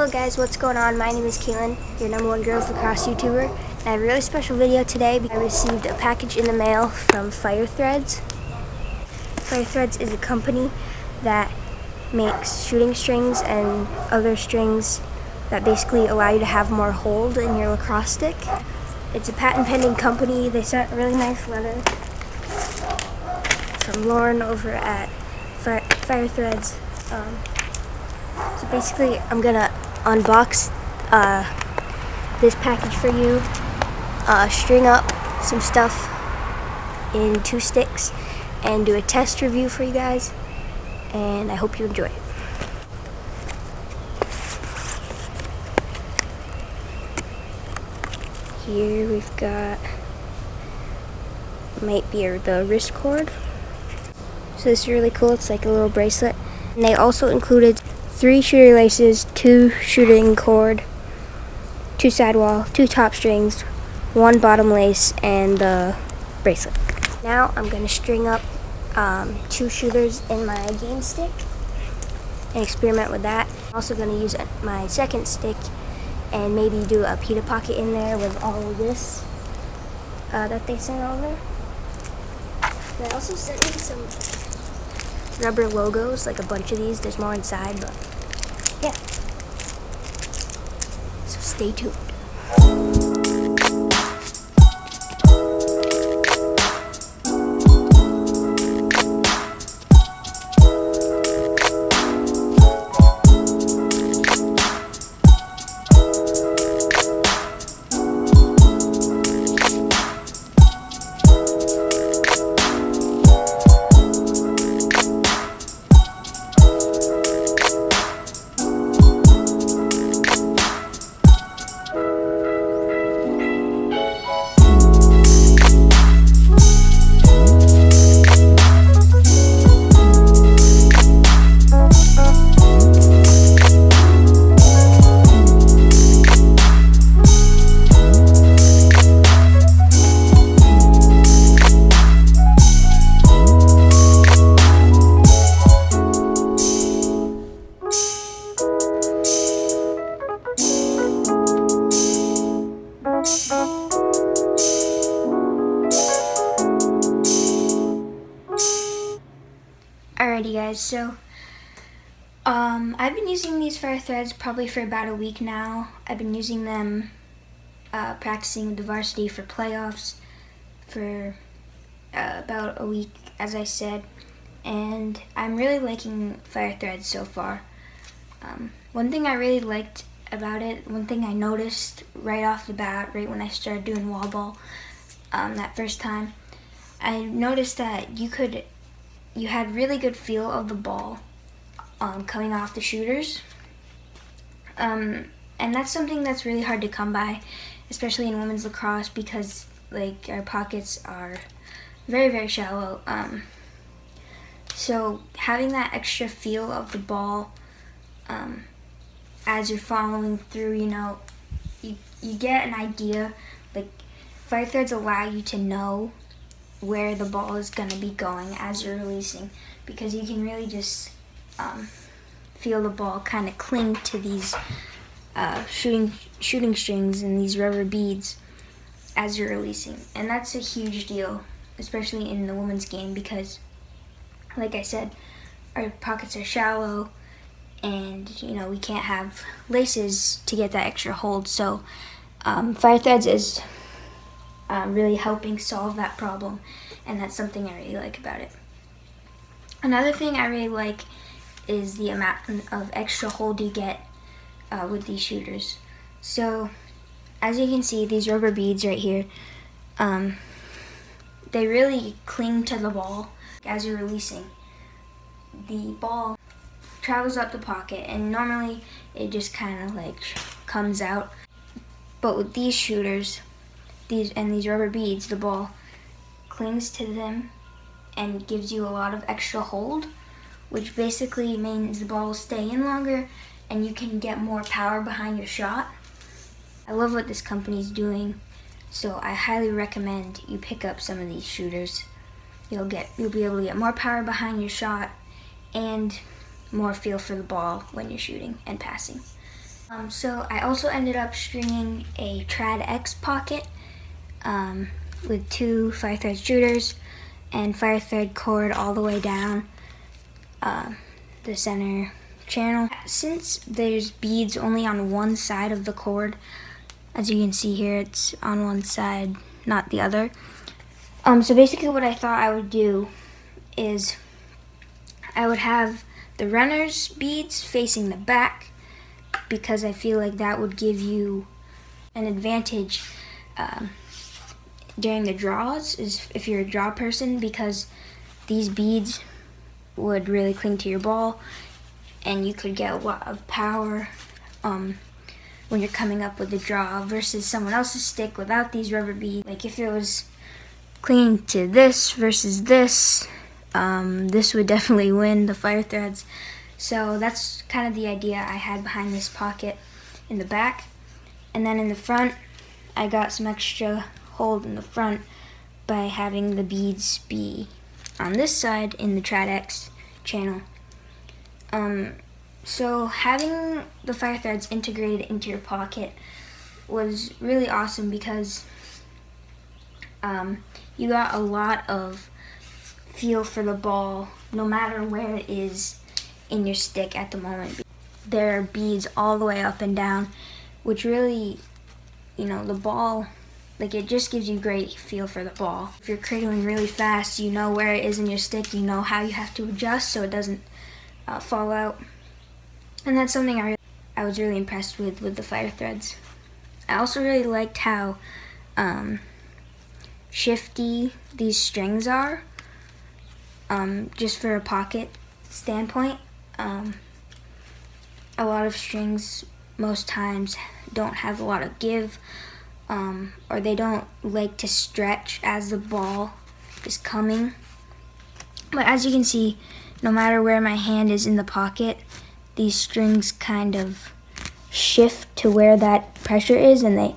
Hello guys, what's going on? My name is Kaylin, your #1 girls lacrosse YouTuber. And I have a really special video today because I received a package in the mail from Firethreads. Firethreads is a company that makes shooting strings and other strings that basically allow you to have more hold in your lacrosse stick. It's a patent pending company. They sent a really nice letter from Lauren over at Firethreads. So basically, I'm gonna unbox this package for you, string up some stuff in 2 sticks, and do a test review for you guys, and I hope you enjoy it. Here we've got, might be the wrist cord. So this is really cool, it's like a little bracelet. And they also included 3 shooter laces, 2 shooting cord, 2 sidewall, 2 top strings, 1 bottom lace, and the bracelet. Now I'm going to string up 2 shooters in my game stick and experiment with that. I'm also going to use my second stick and maybe do a pita pocket in there with all of this that they sent over. They also sent me some rubber logos, like a bunch of these. There's more inside, but yeah. So stay tuned. Alrighty guys, so I've been using these Firethreads probably for about a week now. I've been using them practicing the varsity for playoffs for about a week, as I said, and I'm really liking Firethreads so far. One thing I really liked about it, one thing I noticed right off the bat, right when I started doing wall ball that first time, I noticed that you had really good feel of the ball coming off the shooters. And that's something that's really hard to come by, especially in women's lacrosse, because like our pockets are very, very shallow. So having that extra feel of the ball as you're following through, you get an idea. Like Firethreads allow you to know where the ball is going to be going as you're releasing, because you can really just feel the ball kind of cling to these shooting strings and these rubber beads as you're releasing. And that's a huge deal, especially in the women's game, because like I said, our pockets are shallow and we can't have laces to get that extra hold. So Firethreads is really helping solve that problem, and that's something I really like about it. Another thing I really like is the amount of extra hold you get with these shooters. So as you can see, these rubber beads right here, they really cling to the ball as you're releasing. The ball travels up the pocket and normally it just kind of like comes out, but with these shooters, these rubber beads, the ball clings to them and gives you a lot of extra hold, which basically means the ball will stay in longer and you can get more power behind your shot. I love what this company's doing, so I highly recommend you pick up some of these shooters. You'll be able to get more power behind your shot and more feel for the ball when you're shooting and passing. So I also ended up stringing a Trad X pocket with 2 Firethread shooters and Firethread cord all the way down the center channel. Since there's beads only on one side of the cord, as you can see here, it's on one side, not the other. So basically what I thought I would do is I would have the runner's beads facing the back, because I feel like that would give you an advantage during the draws, is if you're a draw person, because these beads would really cling to your ball and you could get a lot of power when you're coming up with the draw versus someone else's stick without these rubber beads. Like if it was clinging to this versus this, this would definitely win the Firethreads. So that's kind of the idea I had behind this pocket in the back. And then in the front, I got some extra hold in the front by having the beads be on this side in the Trad X channel. So having the Firethreads integrated into your pocket was really awesome, because you got a lot of feel for the ball no matter where it is in your stick at the moment. There are beads all the way up and down, which really, the ball, like, it just gives you great feel for the ball. If you're cradling really fast, you know where it is in your stick, you know how you have to adjust so it doesn't fall out. And that's something I was really impressed with the Firethreads. I also really liked how shifty these strings are, just for a pocket standpoint. A lot of strings most times don't have a lot of give, or they don't like to stretch as the ball is coming. But as you can see, no matter where my hand is in the pocket, these strings kind of shift to where that pressure is, and they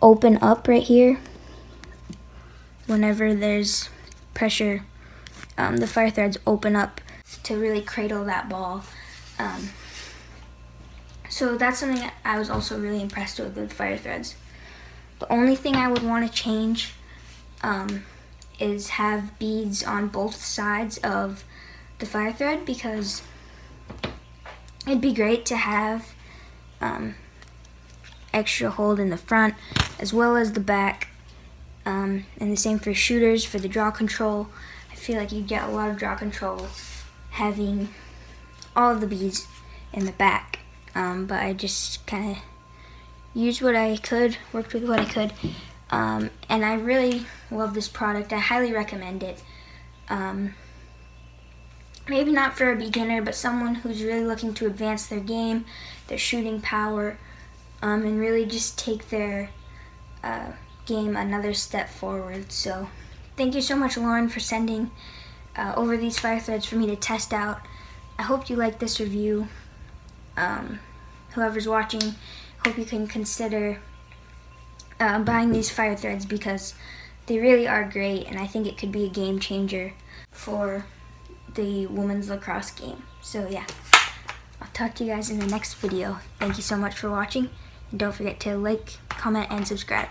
open up right here. Whenever there's pressure, the Firethreads open up to really cradle that ball. So that's something that I was also really impressed with Firethreads. The only thing I would want to change is have beads on both sides of the Firethread, because it'd be great to have extra hold in the front as well as the back, and the same for shooters for the draw control. I feel like you get a lot of draw control having all of the beads in the back, but I just kind of used what I could, worked with what I could, and I really love this product. I highly recommend it. Maybe not for a beginner, but someone who's really looking to advance their game, their shooting power, and really just take their game another step forward. So thank you so much, Lauren, for sending over these Firethreads for me to test out. I hope you like this review. Whoever's watching, hope you can consider buying these Firethreads, because they really are great, and I think it could be a game changer for the women's lacrosse game. So yeah, I'll talk to you guys in the next video. Thank you so much for watching, and don't forget to like, comment, and subscribe.